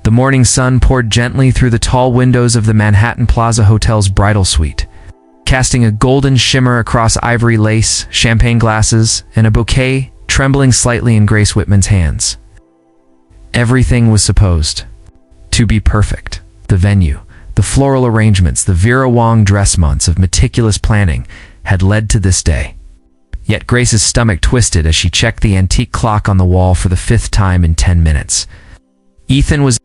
The morning sun poured gently through the tall windows of the Manhattan Plaza Hotel's bridal suite, casting a golden shimmer across ivory lace, champagne glasses, and a bouquet trembling slightly in Grace Whitman's hands. Everything was supposed to be perfect. The venue, the floral arrangements, the Vera Wang dress months of meticulous planning had led to this day. Yet Grace's stomach twisted as she checked the antique clock on the wall for the 5th time in 10 minutes. Ethan was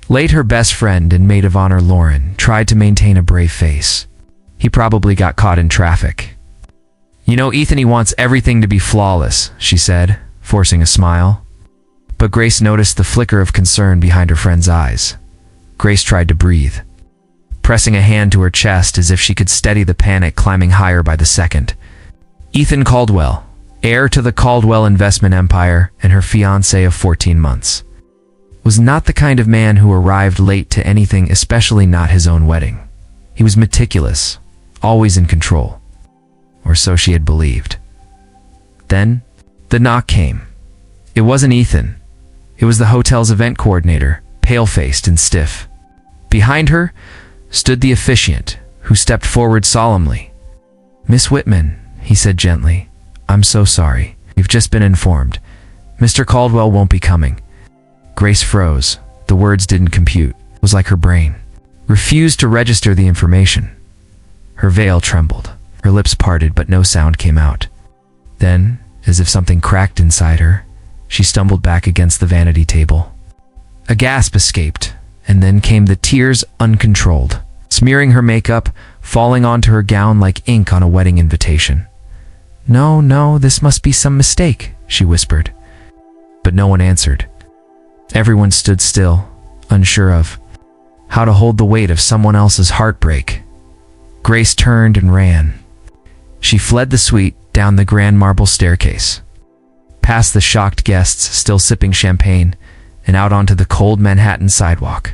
late. Her best friend and maid of honor Lauren tried to maintain a brave face. He probably got caught in traffic. "You know, Ethan, he wants everything to be flawless," she said, forcing a smile. But Grace noticed the flicker of concern behind her friend's eyes. Grace tried to breathe, pressing a hand to her chest as if she could steady the panic climbing higher by the second. Ethan Caldwell, heir to the Caldwell investment empire and her fiancé of 14 months, was not the kind of man who arrived late to anything, especially not his own wedding. He was meticulous, always in control. Or so she had believed. Then, the knock came. It wasn't Ethan. It was the hotel's event coordinator, pale-faced and stiff. Behind her stood the officiant, who stepped forward solemnly. "Miss Whitman," he said gently, "I'm so sorry. You've just been informed. Mr. Caldwell won't be coming." Grace froze. The words didn't compute. It was like her brain refused to register the information. Her veil trembled. Her lips parted, but no sound came out. Then, as if something cracked inside her, she stumbled back against the vanity table. A gasp escaped, and then came the tears uncontrolled, smearing her makeup, falling onto her gown like ink on a wedding invitation. No, this must be some mistake," she whispered. But no one answered. Everyone stood still, unsure of how to hold the weight of someone else's heartbreak. Grace turned and ran. She fled the suite, down the grand marble staircase, past the shocked guests still sipping champagne, and out onto the cold Manhattan sidewalk.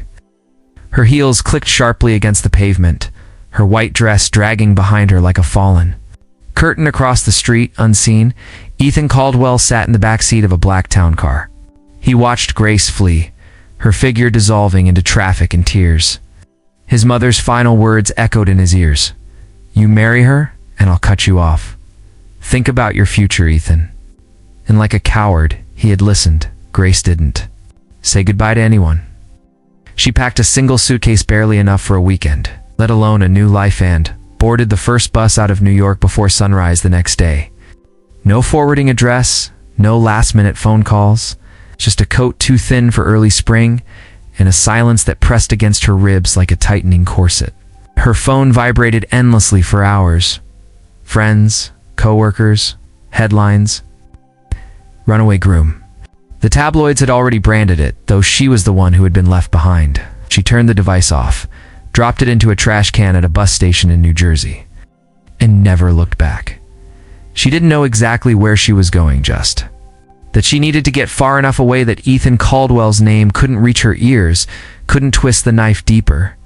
Her heels clicked sharply against the pavement, her white dress dragging behind her like a fallen curtain. Across the street, unseen, Ethan Caldwell sat in the back seat of a black town car. He watched Grace flee, her figure dissolving into traffic and tears. His mother's final words echoed in his ears. "You marry her, and I'll cut you off. Think about your future, Ethan." And like a coward, he had listened. Grace didn't say goodbye to anyone. She packed a single suitcase, barely enough for a weekend, let alone a new life, and boarded the first bus out of New York before sunrise the next day. No forwarding address, no last-minute phone calls, just a coat too thin for early spring, and a silence that pressed against her ribs like a tightening corset. Her phone vibrated endlessly for hours. Friends, co-workers, headlines. Runaway groom. The tabloids had already branded it, though she was the one who had been left behind. She turned the device off, dropped it into a trash can at a bus station in New Jersey, and never looked back. She didn't know exactly where she was going, just that she needed to get far enough away that Ethan Caldwell's name couldn't reach her ears, couldn't twist the knife deeper.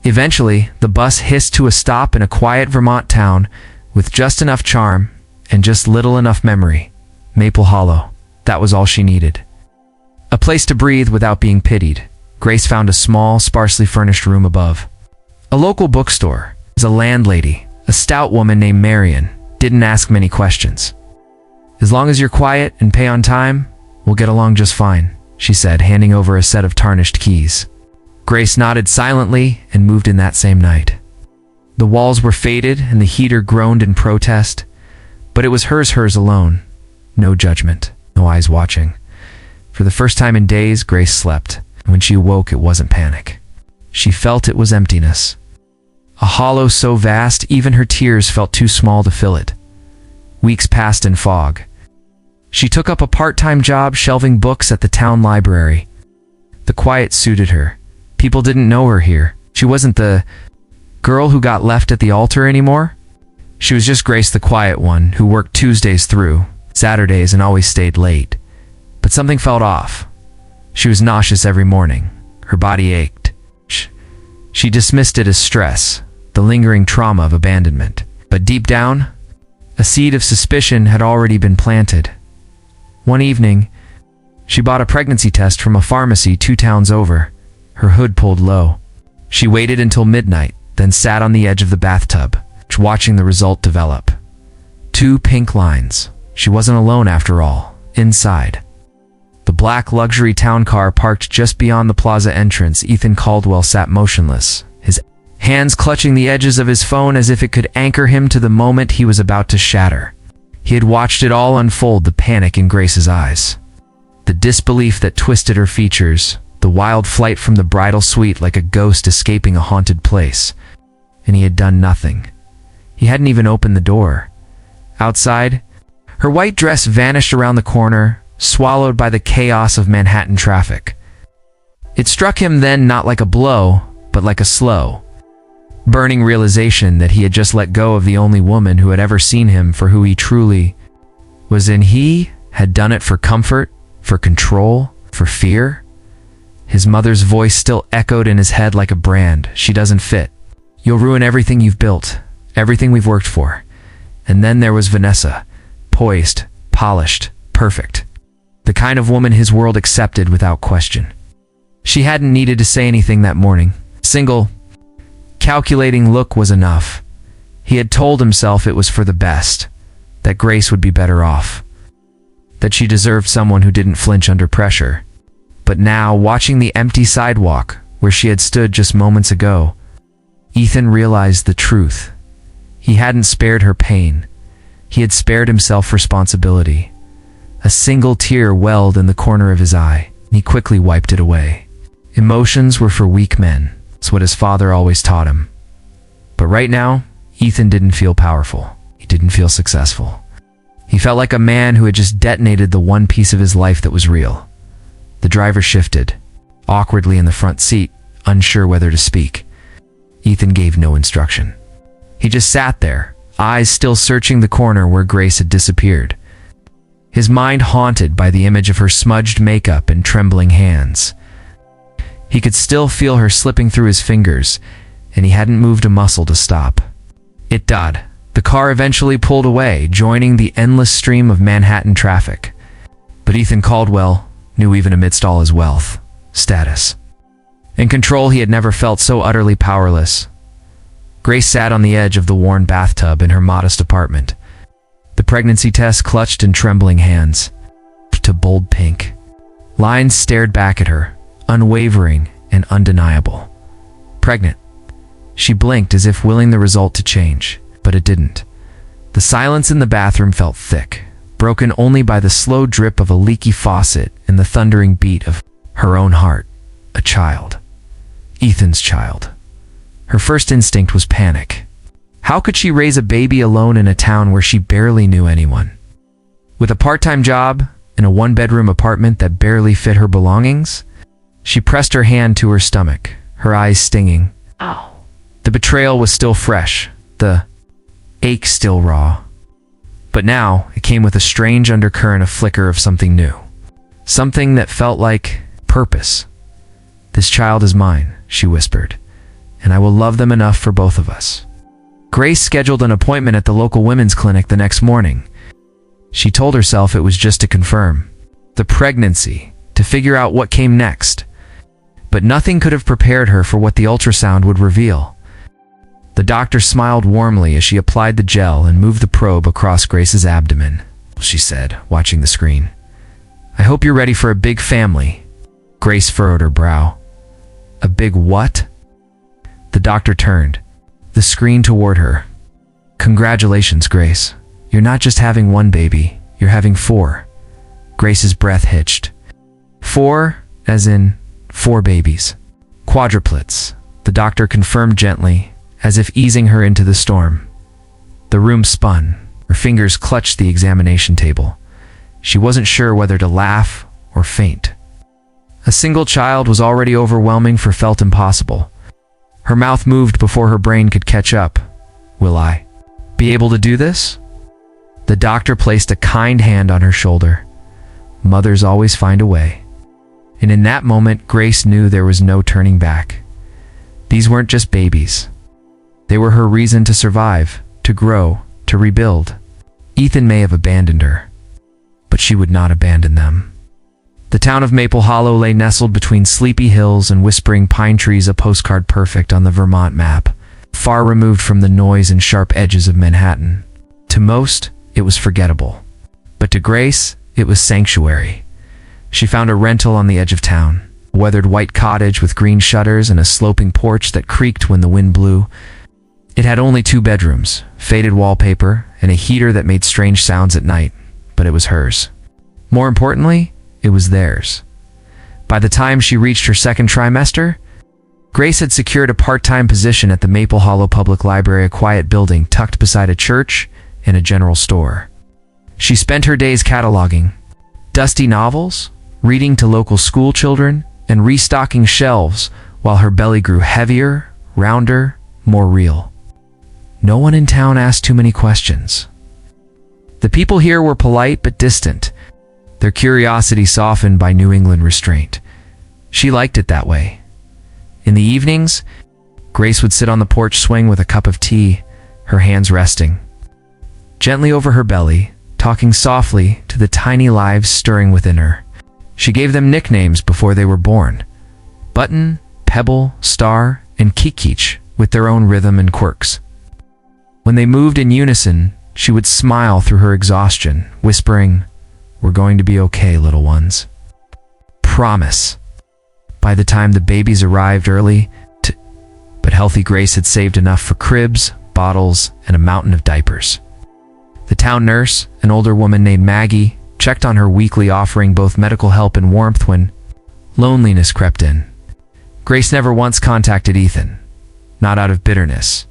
Eventually, the bus hissed to a stop in a quiet Vermont town with just enough charm and just little enough memory. Maple Hollow. That was all she needed. A place to breathe without being pitied. Grace found a small, sparsely furnished room above. A local bookstore. As a landlady, a stout woman named Marion, didn't ask many questions. "As long as you're quiet and pay on time, we'll get along just fine," she said, handing over a set of tarnished keys. Grace nodded silently and moved in that same night. The walls were faded and the heater groaned in protest, but it was hers alone. No judgment, no eyes watching. For the first time in days, Grace slept. When she awoke, it wasn't panic. She felt it was emptiness. A hollow so vast, even her tears felt too small to fill it. Weeks passed in fog. She took up a part-time job shelving books at the town library. The quiet suited her. People didn't know her here. She wasn't the girl who got left at the altar anymore. She was just Grace, the quiet one, who worked Tuesdays through Saturdays and always stayed late. But something felt off. She was nauseous every morning. Her body ached. She dismissed it as stress, the lingering trauma of abandonment. But deep down, a seed of suspicion had already been planted. One evening, she bought a pregnancy test from a pharmacy 2 towns over. her hood pulled low. She waited until midnight, then sat on the edge of the bathtub, watching the result develop. 2 pink lines. She wasn't alone after all. Inside, the black luxury town car parked just beyond the plaza entrance, Ethan Caldwell sat motionless, his hands clutching the edges of his phone as if it could anchor him to the moment he was about to shatter. He had watched it all unfold, the panic in Grace's eyes, the disbelief that twisted her features, the wild flight from the bridal suite like a ghost escaping a haunted place. And he had done nothing. He hadn't even opened the door. Outside, her white dress vanished around the corner, swallowed by the chaos of Manhattan traffic. It struck him then not like a blow, but like a slow, burning realization that he had just let go of the only woman who had ever seen him for who he truly was, and he had done it for comfort, for control, for fear. His mother's voice still echoed in his head like a brand. She doesn't fit. You'll ruin everything you've built, everything we've worked for. And then there was Vanessa, poised, polished, perfect. The kind of woman his world accepted without question. She hadn't needed to say anything that morning. A single, calculating look was enough. He had told himself it was for the best, that Grace would be better off, that she deserved someone who didn't flinch under pressure. But now, watching the empty sidewalk where she had stood just moments ago, Ethan realized the truth. He hadn't spared her pain. He had spared himself responsibility. A single tear welled in the corner of his eye, and he quickly wiped it away. Emotions were for weak men. That's what his father always taught him. But right now, Ethan didn't feel powerful. He didn't feel successful. He felt like a man who had just detonated the one piece of his life that was real. The driver shifted, awkwardly in the front seat, unsure whether to speak. Ethan gave no instruction. He just sat there, eyes still searching the corner where Grace had disappeared, his mind haunted by the image of her smudged makeup and trembling hands. He could still feel her slipping through his fingers, and he hadn't moved a muscle to stop. It did. The car eventually pulled away, joining the endless stream of Manhattan traffic. But Ethan Caldwell knew, even amidst all his wealth, status, and control, he had never felt so utterly powerless. Grace sat on the edge of the worn bathtub in her modest apartment, the pregnancy test clutched in trembling hands. To bold pink. Lines stared back at her, unwavering and undeniable. Pregnant. She blinked as if willing the result to change, but it didn't. The silence in the bathroom felt thick, broken only by the slow drip of a leaky faucet and the thundering beat of her own heart. A child. Ethan's child. Her first instinct was panic. How could she raise a baby alone in a town where she barely knew anyone? With a part-time job in a 1-bedroom apartment that barely fit her belongings? She pressed her hand to her stomach, her eyes stinging. Ow. The betrayal was still fresh, the ache still raw. But now, it came with a strange undercurrent, a flicker of something new. Something that felt like purpose. "This child is mine," she whispered, "and I will love them enough for both of us." Grace scheduled an appointment at the local women's clinic the next morning. She told herself it was just to confirm the pregnancy, to figure out what came next. But nothing could have prepared her for what the ultrasound would reveal. The doctor smiled warmly as she applied the gel and moved the probe across Grace's abdomen. She said, watching the screen, "I hope you're ready for a big family." Grace furrowed her brow. "A big what?" The doctor turned the screen toward her. "Congratulations, Grace. You're not just having one baby, you're having 4. Grace's breath hitched. 4, as in 4 babies. Quadruplets, the doctor confirmed gently, as if easing her into the storm. The room spun. Her fingers clutched the examination table. She wasn't sure whether to laugh or faint. A single child was already overwhelming for felt impossible. Her mouth moved before her brain could catch up. "Will I be able to do this?" The doctor placed a kind hand on her shoulder. "Mothers always find a way." And in that moment, Grace knew there was no turning back. These weren't just babies. They were her reason to survive, to grow, to rebuild. Ethan may have abandoned her, but she would not abandon them. The town of Maple Hollow lay nestled between sleepy hills and whispering pine trees, a postcard perfect on the Vermont map, far removed from the noise and sharp edges of Manhattan. To most, it was forgettable. But to Grace, it was sanctuary. She found a rental on the edge of town, a weathered white cottage with green shutters and a sloping porch that creaked when the wind blew. It had only 2 bedrooms, faded wallpaper, and a heater that made strange sounds at night, but it was hers. More importantly, it was theirs. By the time she reached her second trimester, Grace had secured a part-time position at the Maple Hollow Public Library, a quiet building tucked beside a church and a general store. She spent her days cataloging dusty novels, reading to local school children, and restocking shelves while her belly grew heavier, rounder, more real. No one in town asked too many questions. The people here were polite but distant, their curiosity softened by New England restraint. She liked it that way. In the evenings, Grace would sit on the porch swing with a cup of tea, her hands resting gently over her belly, talking softly to the tiny lives stirring within her. She gave them nicknames before they were born: Button, Pebble, Star, and Kikich, with their own rhythm and quirks. When they moved in unison, she would smile through her exhaustion, whispering, "We're going to be okay, little ones. Promise." By the time the babies arrived but healthy, Grace had saved enough for cribs, bottles, and a mountain of diapers. The town nurse, an older woman named Maggie, checked on her weekly, offering both medical help and warmth when loneliness crept in. Grace never once contacted Ethan, not out of bitterness,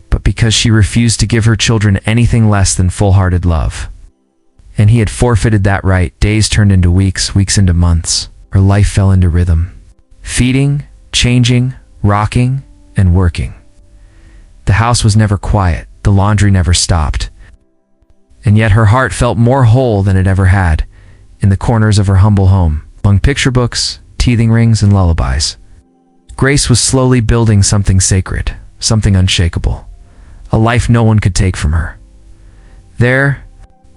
but because she refused to give her children anything less than full-hearted love. And he had forfeited that right. Days turned into weeks, weeks into months. Her life fell into rhythm. Feeding, changing, rocking, and working. The house was never quiet. The laundry never stopped. And yet her heart felt more whole than it ever had, in the corners of her humble home, among picture books, teething rings, and lullabies. Grace was slowly building something sacred, something unshakable, a life no one could take from her. There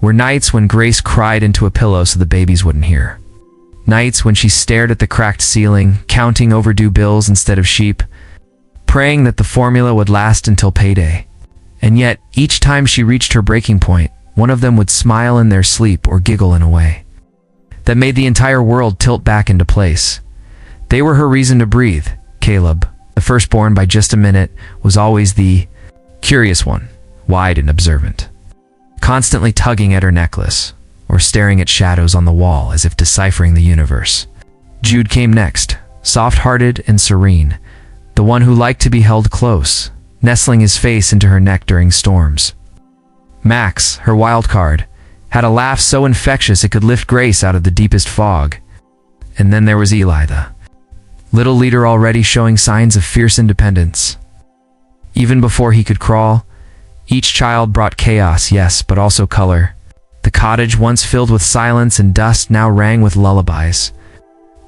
were nights when Grace cried into a pillow so the babies wouldn't hear. Nights when she stared at the cracked ceiling, counting overdue bills instead of sheep, praying that the formula would last until payday. And yet, each time she reached her breaking point, one of them would smile in their sleep or giggle in a way that made the entire world tilt back into place. They were her reason to breathe. Caleb, the firstborn by just a minute, was always the curious one, wide and observant, constantly tugging at her necklace or staring at shadows on the wall as if deciphering the universe. Jude came next, soft-hearted and serene, the one who liked to be held close, nestling his face into her neck during storms. Max, her wild card, had a laugh so infectious it could lift Grace out of the deepest fog. And then there was Eli, the little leader, already showing signs of fierce independence. Even before he could crawl, each child brought chaos, yes, but also color. The cottage, once filled with silence and dust, now rang with lullabies.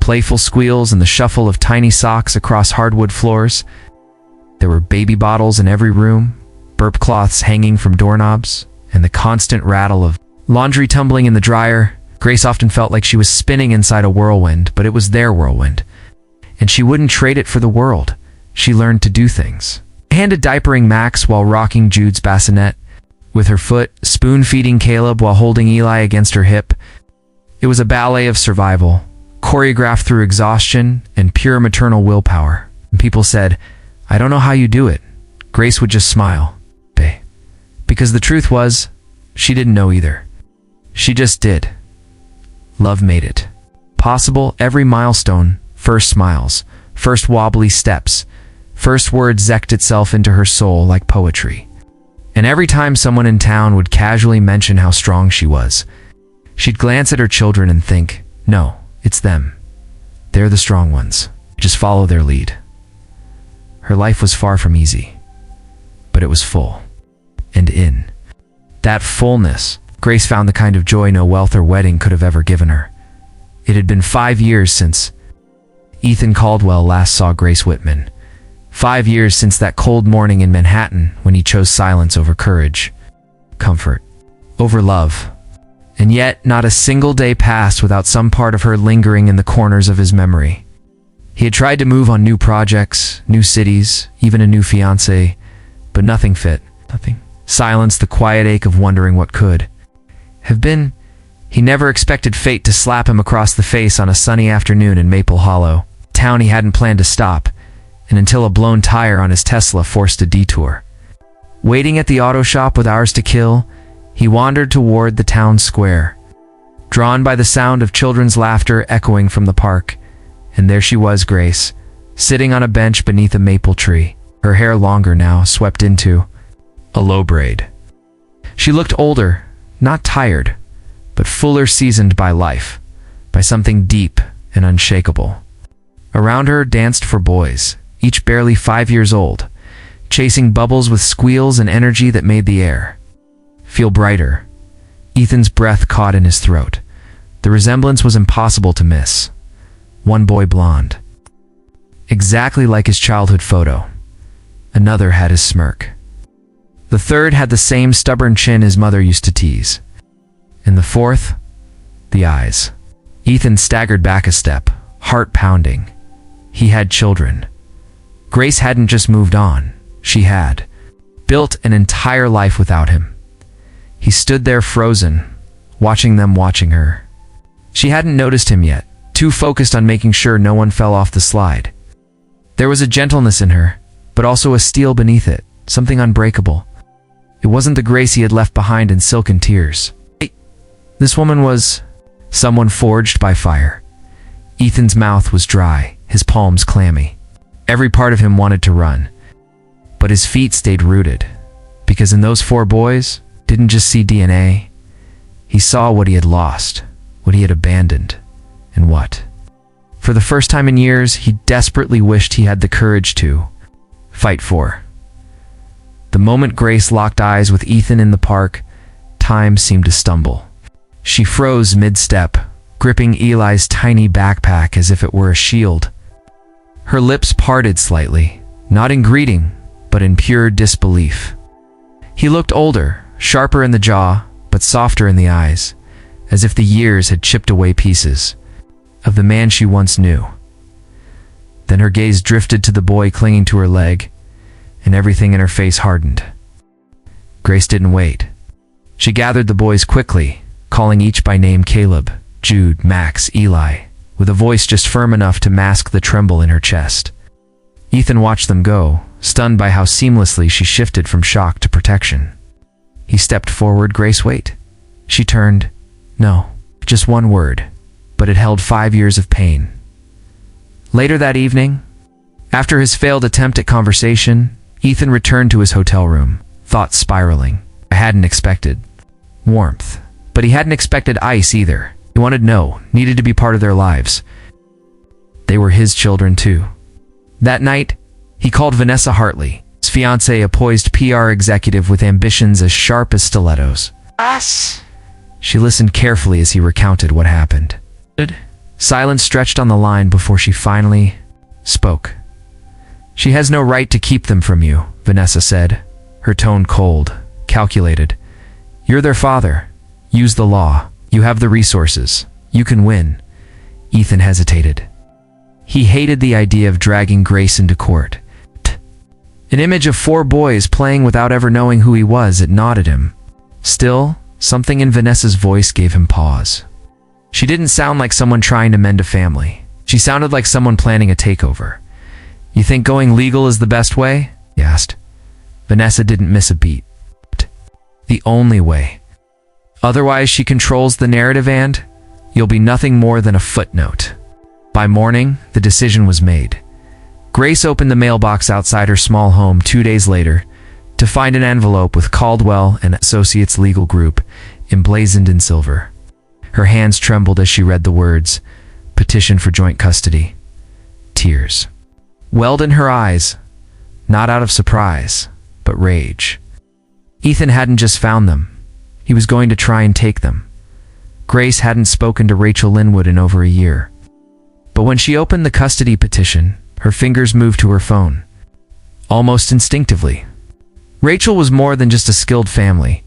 Playful squeals and the shuffle of tiny socks across hardwood floors. There were baby bottles in every room, burp cloths hanging from doorknobs, and the constant rattle of laundry tumbling in the dryer. Grace often felt like she was spinning inside a whirlwind, but it was their whirlwind, and she wouldn't trade it for the world. She learned to do things. Handed diapering Max while rocking Jude's bassinet, with her foot, spoon-feeding Caleb while holding Eli against her hip. It was a ballet of survival, choreographed through exhaustion and pure maternal willpower. And people said, "I don't know how you do it." Grace would just smile. Because the truth was, she didn't know either. She just did. Love made it possible. Every milestone, first smiles, first wobbly steps, first words zecked itself into her soul like poetry. And every time someone in town would casually mention how strong she was, she'd glance at her children and think, no, it's them. They're the strong ones. Just follow their lead. Her life was far from easy, but it was full. And in that fullness, Grace found the kind of joy no wealth or wedding could have ever given her. It had been 5 years since Ethan Caldwell last saw Grace Whitman. 5 years since that cold morning in Manhattan when he chose silence over courage, comfort over love, And yet, not a single day passed without some part of her lingering in the corners of his memory. He had tried to move on new projects, new cities, even a new fiancé, but nothing fit. Nothing. Silence, the quiet ache of wondering what could have been. He never expected fate to slap him across the face on a sunny afternoon in Maple Hollow, a town he hadn't planned to stop, and until a blown tire on his Tesla forced a detour. Waiting at the auto shop with hours to kill, he wandered toward the town square, drawn by the sound of children's laughter echoing from the park. And there she was, Grace, sitting on a bench beneath a maple tree, her hair longer now, swept into a low braid. She looked older, not tired, but fuller, seasoned by life, by something deep and unshakable. Around her danced four boys, each barely 5 years old, chasing bubbles with squeals and energy that made the air feel brighter. Ethan's breath caught in his throat. The resemblance was impossible to miss. One boy blonde, exactly like his childhood photo. Another had his smirk. The third had the same stubborn chin his mother used to tease. And the fourth, the eyes. Ethan staggered back a step, heart pounding. He had children. Grace hadn't just moved on. She had built an entire life without him. He stood there frozen, watching them watching her. She hadn't noticed him yet, too focused on making sure no one fell off the slide. There was a gentleness in her, but also a steel beneath it, something unbreakable. It wasn't the Grace he had left behind in silken tears. This woman was someone forged by fire. Ethan's mouth was dry, his palms clammy. Every part of him wanted to run, but his feet stayed rooted, because in those four boys, didn't just see DNA. He saw what he had lost, what he had abandoned, and what, for the first time in years, he desperately wished he had the courage to fight for. The moment Grace locked eyes with Ethan in the park, time seemed to stumble. She froze mid-step, gripping Eli's tiny backpack as if it were a shield. Her lips parted slightly, not in greeting, but in pure disbelief. He looked older, sharper in the jaw, but softer in the eyes, as if the years had chipped away pieces of the man she once knew. Then her gaze drifted to the boy clinging to her leg, and everything in her face hardened. Grace didn't wait. She gathered the boys quickly, calling each by name: Caleb, Jude, Max, Eli, with a voice just firm enough to mask the tremble in her chest. Ethan watched them go, stunned by how seamlessly she shifted from shock to protection. He stepped forward. Grace, wait. She turned. No, just one word, but it held 5 years of pain. Later that evening, after his failed attempt at conversation, Ethan returned to his hotel room, thoughts spiraling. I hadn't expected warmth, but he hadn't expected ice either. He wanted needed to be part of their lives. They were his children too. That night, he called Vanessa Hartley, his fiancée, a poised PR executive with ambitions as sharp as stilettos. She listened carefully as he recounted what happened. Silence stretched on the line before she finally spoke. She has no right to keep them from you, Vanessa said, her tone cold, calculated. You're their father. Use the law. You have the resources. You can win. Ethan hesitated. He hated the idea of dragging Grace into court. An image of 4 boys playing without ever knowing who he was, it gnawed him. Still, something in Vanessa's voice gave him pause. She didn't sound like someone trying to mend a family. She sounded like someone planning a takeover. You think going legal is the best way? He asked. Vanessa didn't miss a beat. The only way. Otherwise, she controls the narrative and you'll be nothing more than a footnote. By morning, the decision was made. Grace opened the mailbox outside her small home 2 days later to find an envelope with Caldwell and Associates Legal Group emblazoned in silver. Her hands trembled as she read the words, "Petition for joint custody." Tears welled in her eyes, not out of surprise, but rage. Ethan hadn't just found them. He was going to try and take them. Grace hadn't spoken to Rachel Linwood in over a year. But when she opened the custody petition, her fingers moved to her phone, almost instinctively. Rachel was more than just a skilled family,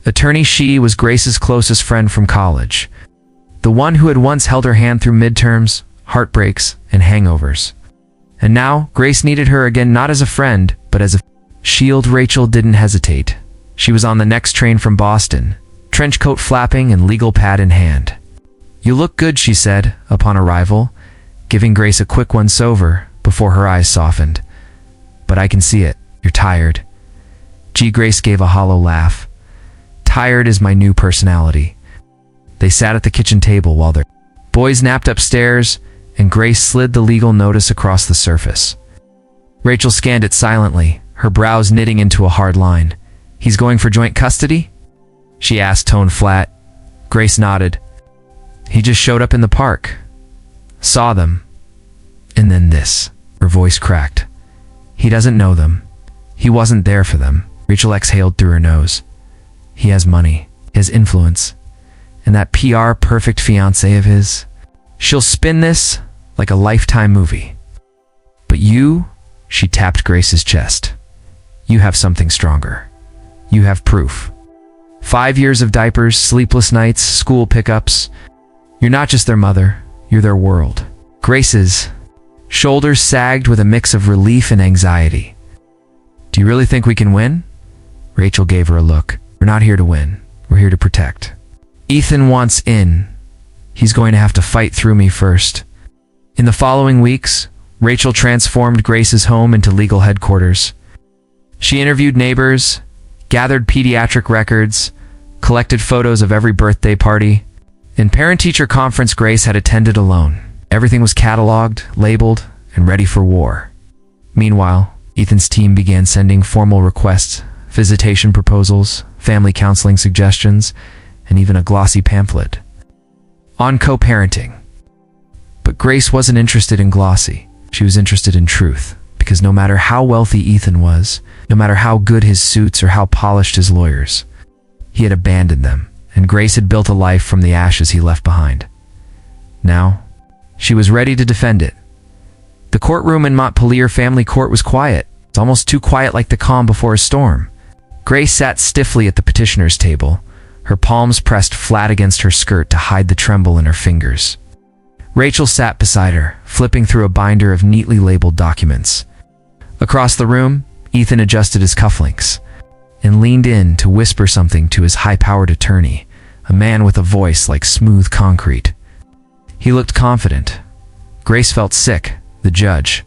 Attorney She was Grace's closest friend from college, the one who had once held her hand through midterms, heartbreaks, and hangovers. And now, Grace needed her again, not as a friend, but as a shield. Rachel didn't hesitate. She was on the next train from Boston, trench coat flapping and legal pad in hand. "You look good," she said, upon arrival, giving Grace a quick once-over before her eyes softened. "But I can see it. You're tired." Grace gave a hollow laugh. "Tired is my new personality." They sat at the kitchen table while their boys napped upstairs, and Grace slid the legal notice across the surface. Rachel scanned it silently, her brows knitting into a hard line. "He's going for joint custody?" she asked, tone flat. Grace nodded. "He just showed up in the park. Saw them. And then this." Her voice cracked. "He doesn't know them. He wasn't there for them." Rachel exhaled through her nose. "He has money. He has influence. And that PR perfect fiancé of his. She'll spin this like a Lifetime movie. But you," she tapped Grace's chest, "you have something stronger. You have proof. 5 years of diapers, sleepless nights, school pickups. You're not just their mother, you're their world." Grace's shoulders sagged with a mix of relief and anxiety. "Do you really think we can win?" Rachel gave her a look. "We're not here to win. We're here to protect. Ethan wants in. He's going to have to fight through me first." In the following weeks, Rachel transformed Grace's home into legal headquarters. She interviewed neighbors, gathered pediatric records, collected photos of every birthday party. In parent-teacher conference Grace had attended alone. Everything was cataloged, labeled, and ready for war. Meanwhile, Ethan's team began sending formal requests, visitation proposals, family counseling suggestions, and even a glossy pamphlet on co-parenting. But Grace wasn't interested in glossy. She was interested in truth, because no matter how wealthy Ethan was, no matter how good his suits or how polished his lawyers, he had abandoned them, and Grace had built a life from the ashes he left behind. Now, she was ready to defend it. The courtroom in Montpelier family court was quiet. It's almost too quiet, like the calm before a storm. Grace sat stiffly at the petitioner's table, her palms pressed flat against her skirt to hide the tremble in her fingers. Rachel sat beside her, flipping through a binder of neatly labeled documents. Across the room, Ethan adjusted his cufflinks and leaned in to whisper something to his high-powered attorney, a man with a voice like smooth concrete. He looked confident. Grace felt sick. The judge,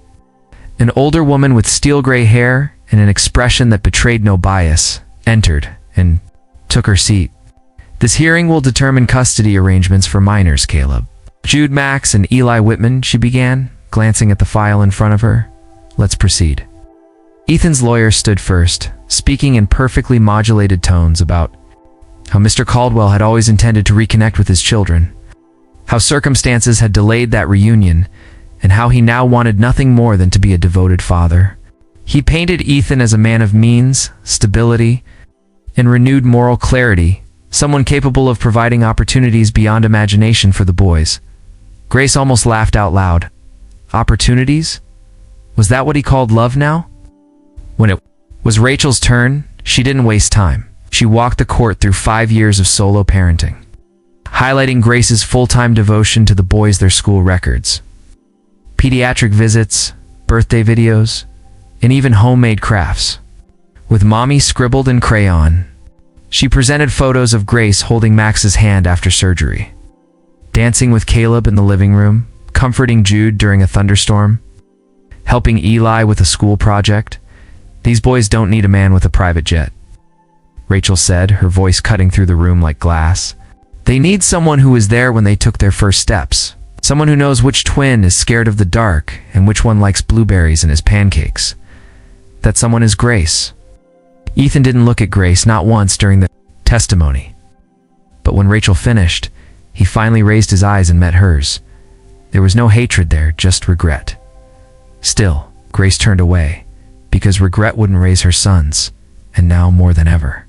an older woman with steel-gray hair and an expression that betrayed no bias, entered and took her seat. "This hearing will determine custody arrangements for minors, Caleb. Jude Max and Eli Whitman," she began, glancing at the file in front of her. "Let's proceed." Ethan's lawyer stood first, speaking in perfectly modulated tones about how Mr. Caldwell had always intended to reconnect with his children, how circumstances had delayed that reunion, and how he now wanted nothing more than to be a devoted father. He painted Ethan as a man of means, stability, and renewed moral clarity, someone capable of providing opportunities beyond imagination for the boys. Grace almost laughed out loud. Opportunities? Was that what he called love now? When it was Rachel's turn, she didn't waste time. She walked the court through 5 years of solo parenting, highlighting Grace's full-time devotion to the boys, their school records, pediatric visits, birthday videos, and even homemade crafts. With mommy scribbled in crayon, she presented photos of Grace holding Max's hand after surgery, dancing with Caleb in the living room, comforting Jude during a thunderstorm, helping Eli with a school project. "These boys don't need a man with a private jet," Rachel said, her voice cutting through the room like glass. "They need someone who was there when they took their first steps. Someone who knows which twin is scared of the dark and which one likes blueberries in his pancakes. That someone is Grace." Ethan didn't look at Grace, not once during the testimony. But when Rachel finished, he finally raised his eyes and met hers. There was no hatred there, just regret. Still, Grace turned away, because regret wouldn't raise her sons, and now more than ever.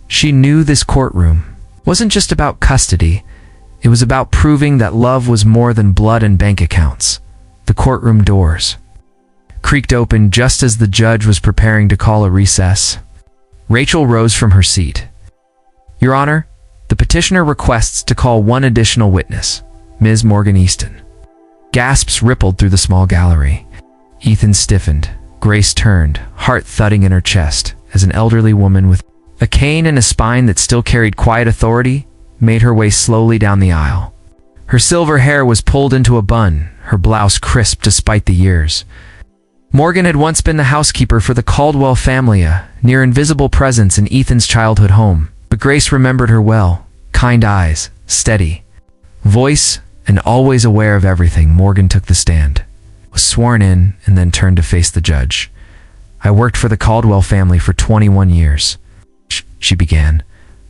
She knew this courtroom wasn't just about custody. It was about proving that love was more than blood and bank accounts. The courtroom doors creaked open just as the judge was preparing to call a recess. Rachel rose from her seat. Your Honor, the petitioner requests to call one additional witness, Ms. Morgan Easton. Gasps rippled through the small gallery. Ethan stiffened. Grace turned, heart thudding in her chest, as an elderly woman with a cane and a spine that still carried quiet authority made her way slowly down the aisle. Her silver hair was pulled into a bun, her blouse crisp despite the years. Morgan had once been the housekeeper for the Caldwell family, a near invisible presence in Ethan's childhood home. But Grace remembered her well. Kind eyes, steady voice, and always aware of everything. Morgan took the stand, was sworn in, and then turned to face the judge. I worked for the Caldwell family for 21 years, she began,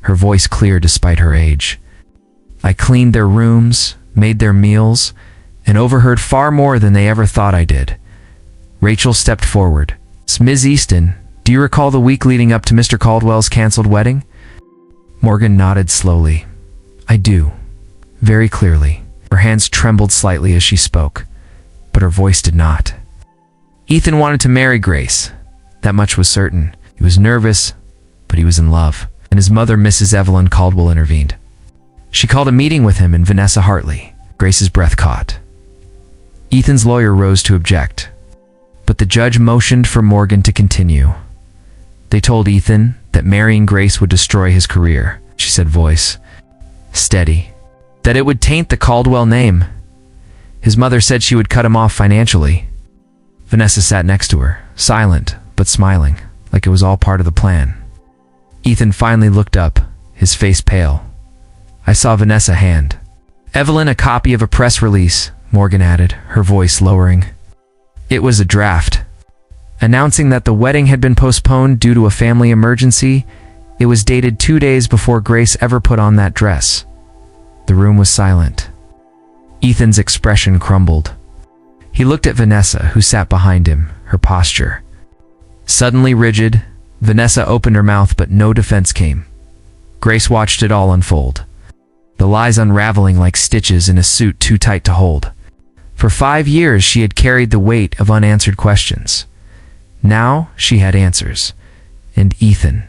her voice clear despite her age. I cleaned their rooms, made their meals, and overheard far more than they ever thought I did. Rachel stepped forward. Ms. Easton, do you recall the week leading up to Mr. Caldwell's canceled wedding? Morgan nodded slowly. I do, very clearly. Her hands trembled slightly as she spoke, but her voice did not. Ethan wanted to marry Grace. That much was certain. He was nervous, but he was in love, and his mother, Mrs. Evelyn Caldwell, intervened. She called a meeting with him and Vanessa Hartley. Grace's breath caught. Ethan's lawyer rose to object, but the judge motioned for Morgan to continue. They told Ethan that marrying Grace would destroy his career, she said, voice steady. That it would taint the Caldwell name. His mother said she would cut him off financially. Vanessa sat next to her, silent but smiling, like it was all part of the plan. Ethan finally looked up, his face pale. I saw Vanessa's hand. Evelyn, a copy of a press release, Morgan added, her voice lowering. It was a draft, announcing that the wedding had been postponed due to a family emergency. It was dated 2 days before Grace ever put on that dress. The room was silent. Ethan's expression crumbled. He looked at Vanessa, who sat behind him, her posture suddenly rigid. Vanessa opened her mouth, but no defense came. Grace watched it all unfold, the lies unraveling like stitches in a suit too tight to hold. For 5 years, she had carried the weight of unanswered questions. Now she had answers. And Ethan,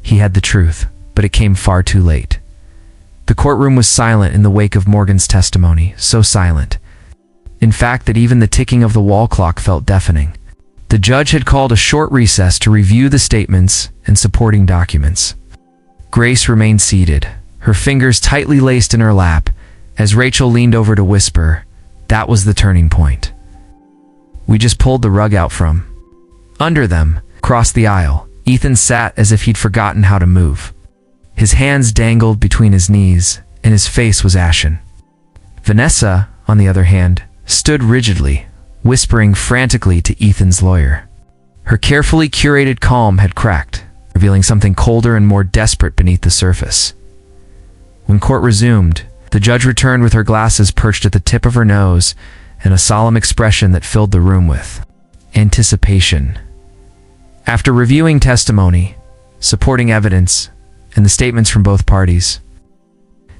he had the truth, but it came far too late. The courtroom was silent in the wake of Morgan's testimony, so silent, in fact, that even the ticking of the wall clock felt deafening. The judge had called a short recess to review the statements and supporting documents. Grace remained seated, her fingers tightly laced in her lap, as Rachel leaned over to whisper, that was the turning point. We just pulled the rug out from under them. Across the aisle, Ethan sat as if he'd forgotten how to move. His hands dangled between his knees, and his face was ashen. Vanessa, on the other hand, stood rigidly, whispering frantically to Ethan's lawyer. Her carefully curated calm had cracked, revealing something colder and more desperate beneath the surface. When court resumed, the judge returned with her glasses perched at the tip of her nose and a solemn expression that filled the room with anticipation. After reviewing testimony, supporting evidence, and the statements from both parties,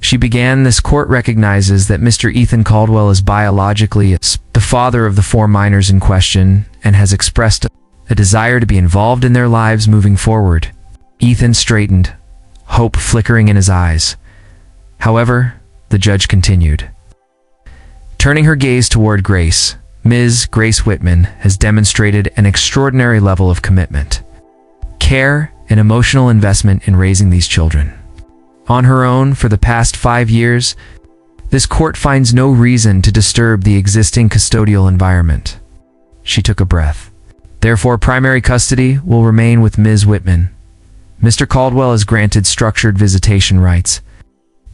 she began, this court recognizes that Mr. Ethan Caldwell is biologically the father of the 4 minors in question and has expressed a desire to be involved in their lives moving forward. Ethan straightened, hope flickering in his eyes. However, the judge continued. Turning her gaze toward Grace, Ms. Grace Whitman has demonstrated an extraordinary level of commitment, care, and emotional investment in raising these children. On her own for the past 5 years, this court finds no reason to disturb the existing custodial environment. She took a breath. Therefore, primary custody will remain with Ms. Whitman. Mr. Caldwell is granted structured visitation rights,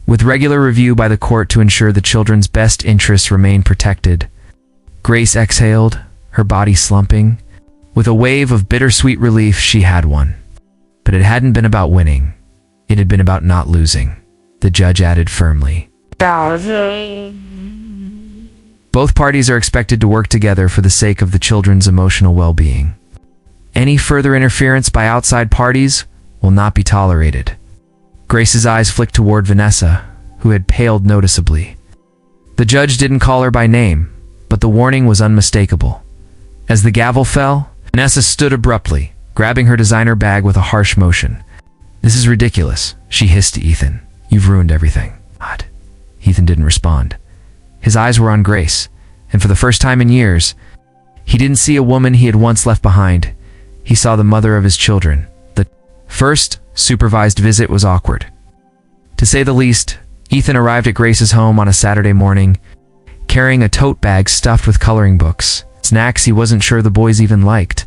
with regular review by the court to ensure the children's best interests remain protected. Grace exhaled, her body slumping. With a wave of bittersweet relief, she had won. But it hadn't been about winning. It had been about not losing, the judge added firmly. Both parties are expected to work together for the sake of the children's emotional well-being. Any further interference by outside parties will not be tolerated. Grace's eyes flicked toward Vanessa, who had paled noticeably. The judge didn't call her by name, but the warning was unmistakable. As the gavel fell, Vanessa stood abruptly, grabbing her designer bag with a harsh motion. "This is ridiculous," she hissed to Ethan. "You've ruined everything." "What?" Ethan didn't respond. His eyes were on Grace, and for the first time in years, he didn't see a woman he had once left behind. He saw the mother of his children. The first supervised visit was awkward. To say the least, Ethan arrived at Grace's home on a Saturday morning, carrying a tote bag stuffed with coloring books, snacks he wasn't sure the boys even liked,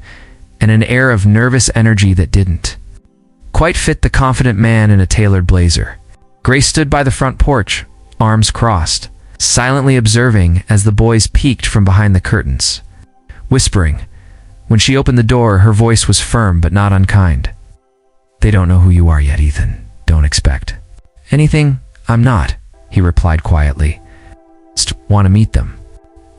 and an air of nervous energy that didn't quite fit the confident man in a tailored blazer. Grace stood by the front porch, arms crossed, silently observing as the boys peeked from behind the curtains, whispering. When she opened the door, her voice was firm but not unkind. "They don't know who you are yet, Ethan. Don't expect anything. I'm not," he replied quietly. "Just want to meet them."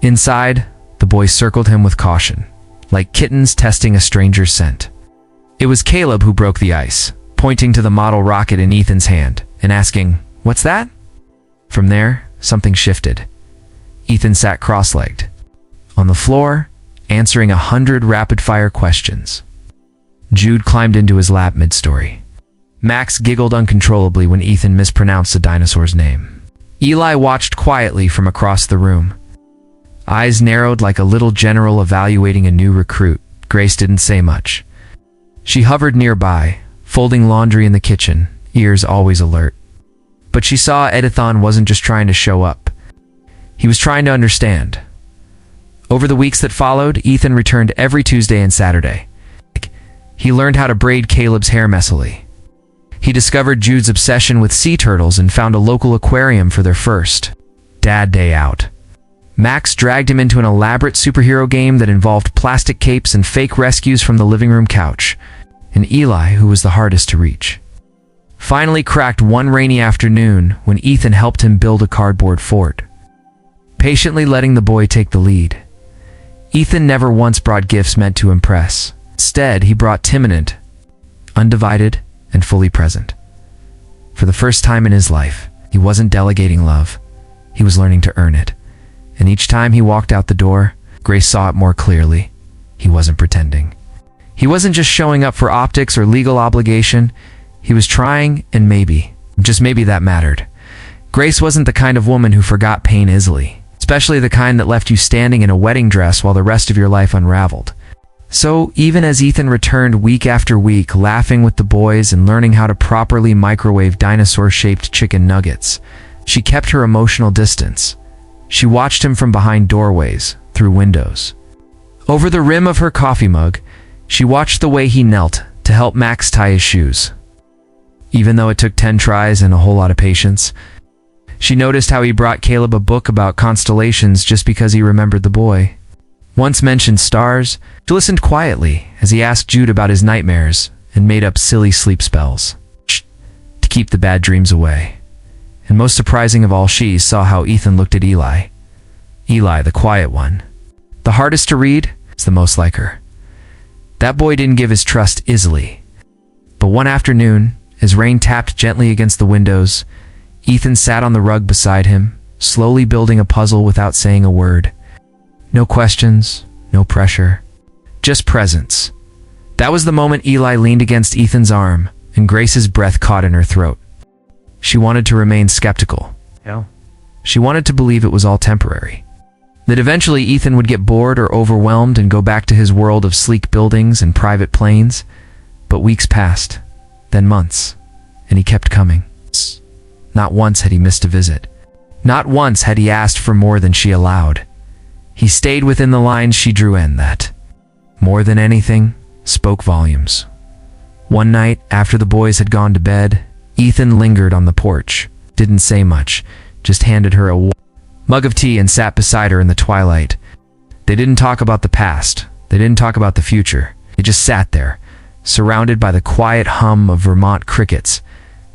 Inside, the boys circled him with caution, like kittens testing a stranger's scent. It was Caleb who broke the ice, pointing to the model rocket in Ethan's hand and asking, "What's that?" From there, something shifted. Ethan sat cross-legged on the floor, answering 100 rapid-fire questions. Jude climbed into his lap mid-story. Max giggled uncontrollably when Ethan mispronounced a dinosaur's name. Eli watched quietly from across the room. Eyes narrowed like a little general evaluating a new recruit. Grace didn't say much. She hovered nearby, folding laundry in the kitchen, ears always alert. But she saw Edithon wasn't just trying to show up. He was trying to understand. Over the weeks that followed, Ethan returned every Tuesday and Saturday. He learned how to braid Caleb's hair messily. He discovered Jude's obsession with sea turtles and found a local aquarium for their first Dad Day out. Max dragged him into an elaborate superhero game that involved plastic capes and fake rescues from the living room couch. And Eli, who was the hardest to reach, finally cracked one rainy afternoon when Ethan helped him build a cardboard fort, patiently letting the boy take the lead. Ethan never once brought gifts meant to impress. Instead, he brought timidity, undivided, and fully present. For the first time in his life, he wasn't delegating love. He was learning to earn it. And each time he walked out the door, Grace saw it more clearly. He wasn't pretending. He wasn't just showing up for optics or legal obligation. He was trying, and maybe, just maybe that mattered. Grace wasn't the kind of woman who forgot pain easily, especially the kind that left you standing in a wedding dress while the rest of your life unraveled. So, even as Ethan returned week after week, laughing with the boys and learning how to properly microwave dinosaur-shaped chicken nuggets, she kept her emotional distance. She watched him from behind doorways, through windows. Over the rim of her coffee mug, she watched the way he knelt to help Max tie his shoes. Even though it took 10 tries and a whole lot of patience, she noticed how he brought Caleb a book about constellations just because he remembered the boy. Once mentioned stars, she listened quietly as he asked Jude about his nightmares and made up silly sleep spells to keep the bad dreams away. And most surprising of all, she saw how Ethan looked at Eli. Eli, the quiet one. The hardest to read is the most like her. That boy didn't give his trust easily. But one afternoon, as rain tapped gently against the windows, Ethan sat on the rug beside him, slowly building a puzzle without saying a word. No questions, no pressure, just presence. That was the moment Eli leaned against Ethan's arm, and Grace's breath caught in her throat. She wanted to remain skeptical. She wanted to believe it was all temporary. That eventually Ethan would get bored or overwhelmed and go back to his world of sleek buildings and private planes. But weeks passed, then months, and he kept coming. Not once had he missed a visit. Not once had he asked for more than she allowed. He stayed within the lines she drew in that, more than anything, spoke volumes. One night, after the boys had gone to bed, Ethan lingered on the porch, didn't say much, just handed her a mug of tea and sat beside her in the twilight. They didn't talk about the past. They didn't talk about the future. They just sat there, surrounded by the quiet hum of Vermont crickets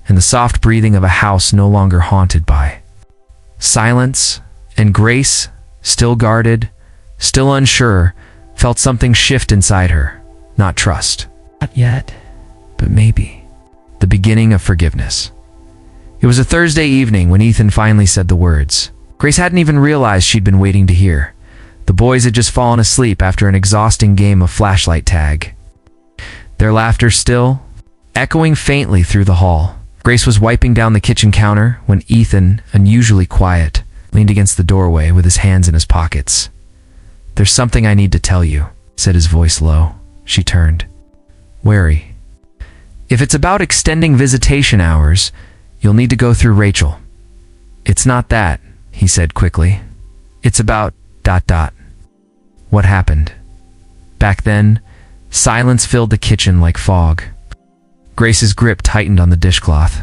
and the soft breathing of a house no longer haunted by silence. And Grace, still guarded, still unsure, felt something shift inside her. Not trust. Not yet, but maybe. The beginning of forgiveness. It was a Thursday evening when Ethan finally said the words Grace hadn't even realized she'd been waiting to hear. The boys had just fallen asleep after an exhausting game of flashlight tag. Their laughter still, echoing faintly through the hall. Grace was wiping down the kitchen counter when Ethan, unusually quiet, leaned against the doorway with his hands in his pockets. "There's something I need to tell you," said his voice low. She turned, wary. "If it's about extending visitation hours, you'll need to go through Rachel." "It's not that," he said quickly. "It's about ... What happened?" Back then, silence filled the kitchen like fog. Grace's grip tightened on the dishcloth.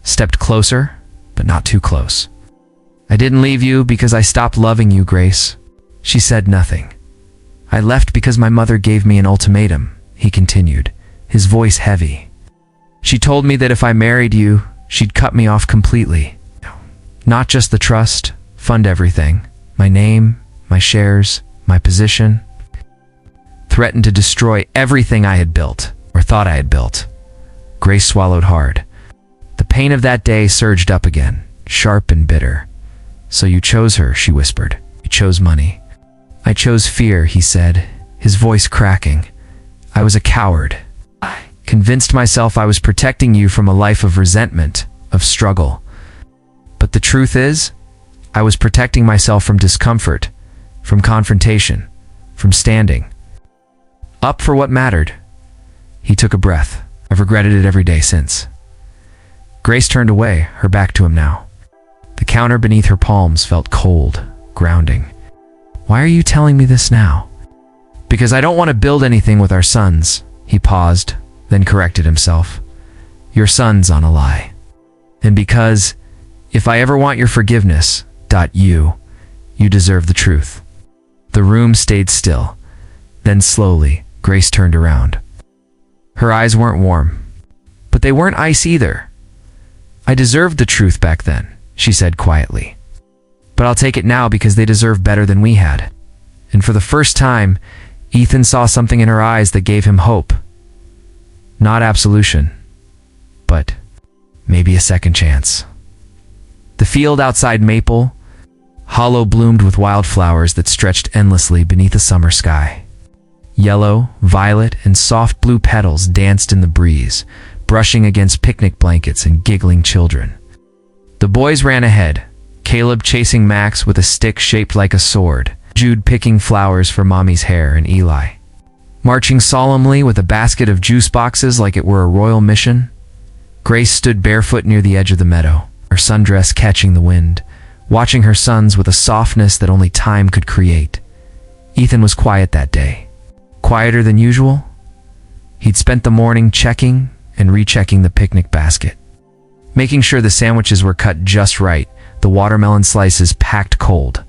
Stepped closer, but not too close. "I didn't leave you because I stopped loving you, Grace." She said nothing. "I left because my mother gave me an ultimatum," he continued, his voice heavy. "She told me that if I married you, she'd cut me off completely. Not just the trust, fund everything. My name, my shares, my position. Threatened to destroy everything I had built, or thought I had built." Grace swallowed hard. The pain of that day surged up again, sharp and bitter. "So you chose her," she whispered. "You chose money." "I chose fear," he said, his voice cracking. "I was a coward. I convinced myself I was protecting you from a life of resentment, of struggle. But the truth is, I was protecting myself from discomfort, from confrontation, from standing up for what mattered." He took a breath. "I've regretted it every day since." Grace turned away, her back to him now. The counter beneath her palms felt cold, grounding. "Why are you telling me this now?" "Because I don't want to build anything with our sons." He paused, then corrected himself. "Your son's on a lie. And because, if I ever want your forgiveness, you deserve the truth." The room stayed still. Then slowly, Grace turned around. Her eyes weren't warm, but they weren't ice either. "I deserved the truth back then," she said quietly. "But I'll take it now because they deserve better than we had." And for the first time, Ethan saw something in her eyes that gave him hope. Not absolution, but maybe a second chance. The field outside Maple Hollow bloomed with wildflowers that stretched endlessly beneath a summer sky. Yellow, violet, and soft blue petals danced in the breeze, brushing against picnic blankets and giggling children. The boys ran ahead, Caleb chasing Max with a stick shaped like a sword, Jude picking flowers for Mommy's hair, and Eli marching solemnly with a basket of juice boxes like it were a royal mission. Grace stood barefoot near the edge of the meadow, her sundress catching the wind, watching her sons with a softness that only time could create. Ethan was quiet that day. Quieter than usual. He'd spent the morning checking and rechecking the picnic basket, making sure the sandwiches were cut just right, the watermelon slices packed cold,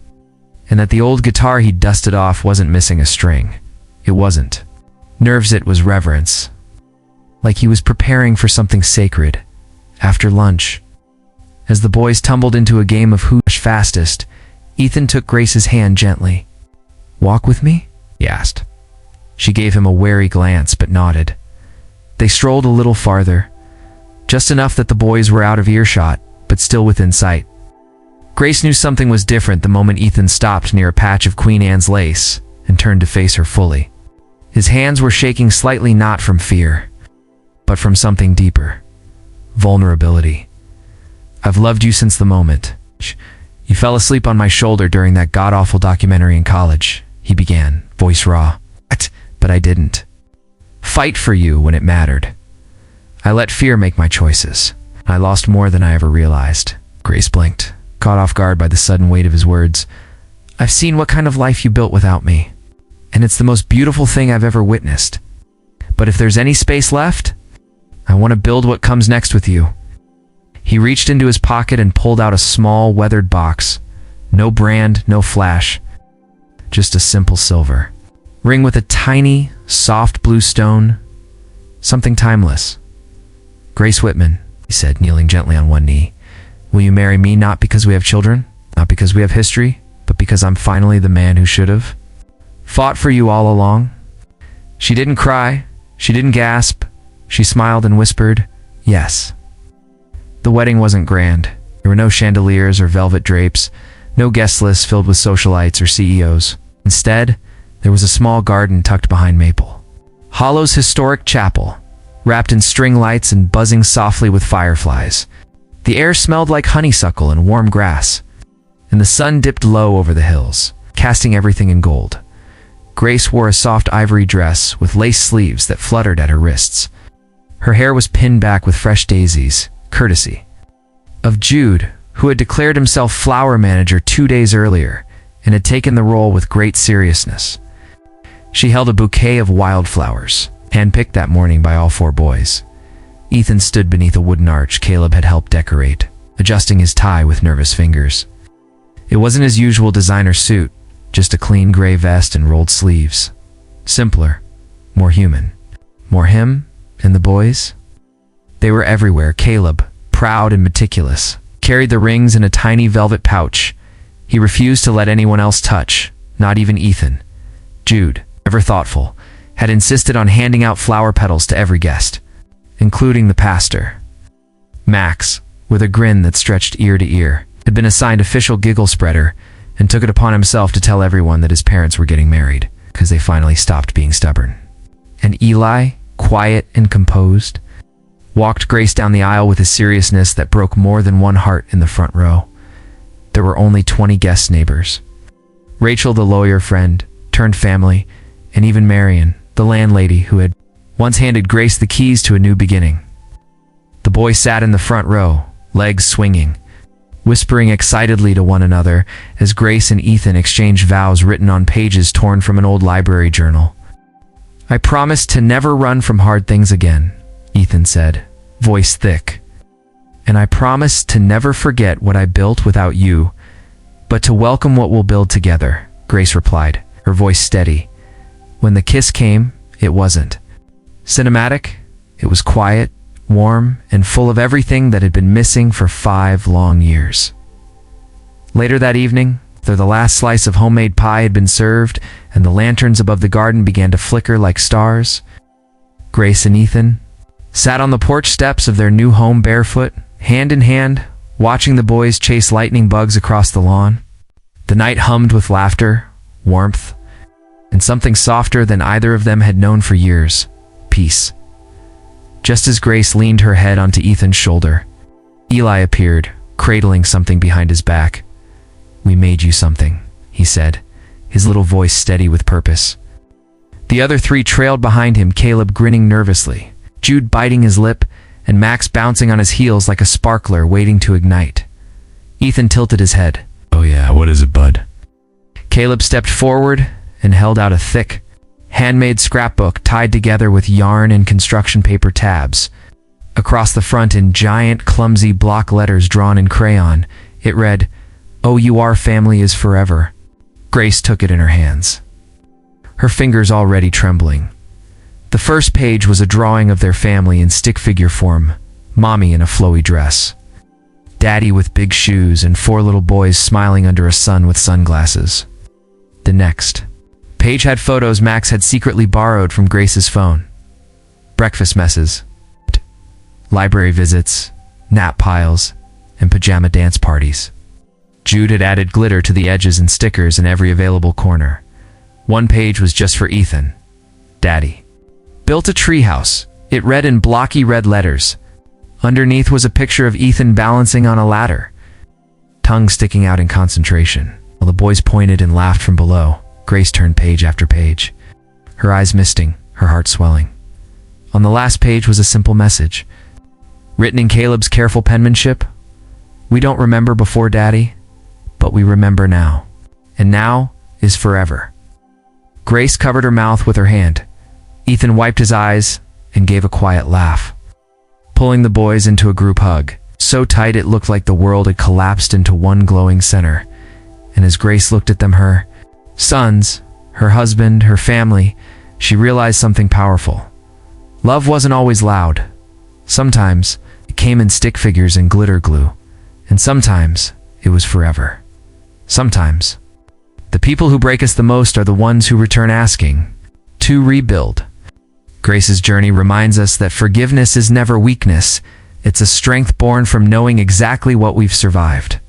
and that the old guitar he'd dusted off wasn't missing a string. It wasn't. Nerves it was reverence. Like he was preparing for something sacred. After lunch, as the boys tumbled into a game of who's fastest, Ethan took Grace's hand gently. "Walk with me?" he asked. She gave him a wary glance but nodded. They strolled a little farther, just enough that the boys were out of earshot, but still within sight. Grace knew something was different the moment Ethan stopped near a patch of Queen Anne's lace and turned to face her fully. His hands were shaking slightly, not from fear, but from something deeper. Vulnerability. "I've loved you since the moment. You fell asleep on my shoulder during that god-awful documentary in college," he began, voice raw. "But I didn't fight for you when it mattered. I let fear make my choices. I lost more than I ever realized." Grace blinked, caught off guard by the sudden weight of his words. "I've seen what kind of life you built without me, and it's the most beautiful thing I've ever witnessed. But if there's any space left, I want to build what comes next with you." He reached into his pocket and pulled out a small, weathered box. No brand, no flash. Just a simple silver ring with a tiny, soft blue stone. Something timeless. "Grace Whitman," he said, kneeling gently on one knee. "Will you marry me not because we have children, not because we have history, but because I'm finally the man who should have fought for you all along?" She didn't cry. She didn't gasp. She smiled and whispered, "Yes." The wedding wasn't grand. There were no chandeliers or velvet drapes, no guest lists filled with socialites or CEOs. Instead, there was a small garden tucked behind Maple Hollow's historic chapel, wrapped in string lights and buzzing softly with fireflies. The air smelled like honeysuckle and warm grass, and the sun dipped low over the hills, casting everything in gold. Grace wore a soft ivory dress with lace sleeves that fluttered at her wrists. Her hair was pinned back with fresh daisies, courtesy of Jude, who had declared himself flower manager 2 days earlier and had taken the role with great seriousness. She held a bouquet of wildflowers, handpicked that morning by all 4 boys. Ethan stood beneath a wooden arch Caleb had helped decorate, adjusting his tie with nervous fingers. It wasn't his usual designer suit, just a clean gray vest and rolled sleeves. Simpler, more human. More him and the boys. They were everywhere. Caleb, proud and meticulous, carried the rings in a tiny velvet pouch. He refused to let anyone else touch, not even Ethan. Jude, ever thoughtful, had insisted on handing out flower petals to every guest, including the pastor. Max, with a grin that stretched ear to ear, had been assigned official giggle spreader and took it upon himself to tell everyone that his parents were getting married, because they finally stopped being stubborn. And Eli, quiet and composed, walked Grace down the aisle with a seriousness that broke more than one heart in the front row. There were only 20 guest neighbors. Rachel, the lawyer friend, turned family, and even Marion, the landlady who had once handed Grace the keys to a new beginning. The boys sat in the front row, legs swinging, whispering excitedly to one another as Grace and Ethan exchanged vows written on pages torn from an old library journal. "I promise to never run from hard things again," Ethan said, voice thick. "And I promise to never forget what I built without you, but to welcome what we'll build together," Grace replied, her voice steady. When the kiss came, it wasn't cinematic. It was quiet, warm, and full of everything that had been missing for 5 long years. Later that evening, though the last slice of homemade pie had been served and the lanterns above the garden began to flicker like stars, Grace and Ethan sat on the porch steps of their new home barefoot, hand in hand, watching the boys chase lightning bugs across the lawn. The night hummed with laughter, warmth, and something softer than either of them had known for years: peace. Just as Grace leaned her head onto Ethan's shoulder, Eli appeared, cradling something behind his back. "We made you something," he said, his little voice steady with purpose. The other 3 trailed behind him, Caleb grinning nervously, Jude biting his lip, and Max bouncing on his heels like a sparkler waiting to ignite. Ethan tilted his head. "Oh yeah, what is it, bud?" Caleb stepped forward and held out a thick, handmade scrapbook tied together with yarn and construction paper tabs. Across the front, in giant, clumsy block letters drawn in crayon, it read, "OUR family is forever." Grace took it in her hands, her fingers already trembling. The first page was a drawing of their family in stick figure form, Mommy in a flowy dress, Daddy with big shoes, and 4 little boys smiling under a sun with sunglasses. The next page had photos Max had secretly borrowed from Grace's phone. Breakfast messes, library visits, nap piles, and pajama dance parties. Jude had added glitter to the edges and stickers in every available corner. One page was just for Ethan. Daddy built a treehouse. It read in blocky red letters. Underneath was a picture of Ethan balancing on a ladder, tongue sticking out in concentration. While the boys pointed and laughed from below, Grace turned page after page, her eyes misting, her heart swelling. On the last page was a simple message, written in Caleb's careful penmanship. "We don't remember before, Daddy, but we remember now. And now is forever." Grace covered her mouth with her hand. Ethan wiped his eyes and gave a quiet laugh, pulling the boys into a group hug, so tight it looked like the world had collapsed into one glowing center. And as Grace looked at them, her sons, her husband, her family, she realized something powerful. Love wasn't always loud. Sometimes it came in stick figures and glitter glue, and sometimes it was forever. Sometimes the people who break us the most are the ones who return asking to rebuild. Grace's journey reminds us that forgiveness is never weakness. It's a strength born from knowing exactly what we've survived.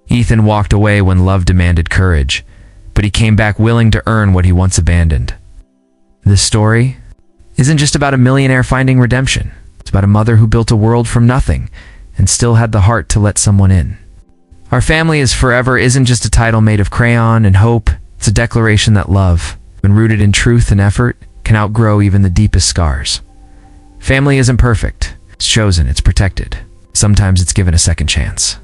Ethan walked away when love demanded courage, but he came back willing to earn what he once abandoned. This story isn't just about a millionaire finding redemption. It's about a mother who built a world from nothing and still had the heart to let someone in. Our Family is Forever isn't just a title made of crayon and hope. It's a declaration that love, when rooted in truth and effort, can outgrow even the deepest scars. Family isn't perfect. It's chosen, it's protected. Sometimes it's given a second chance.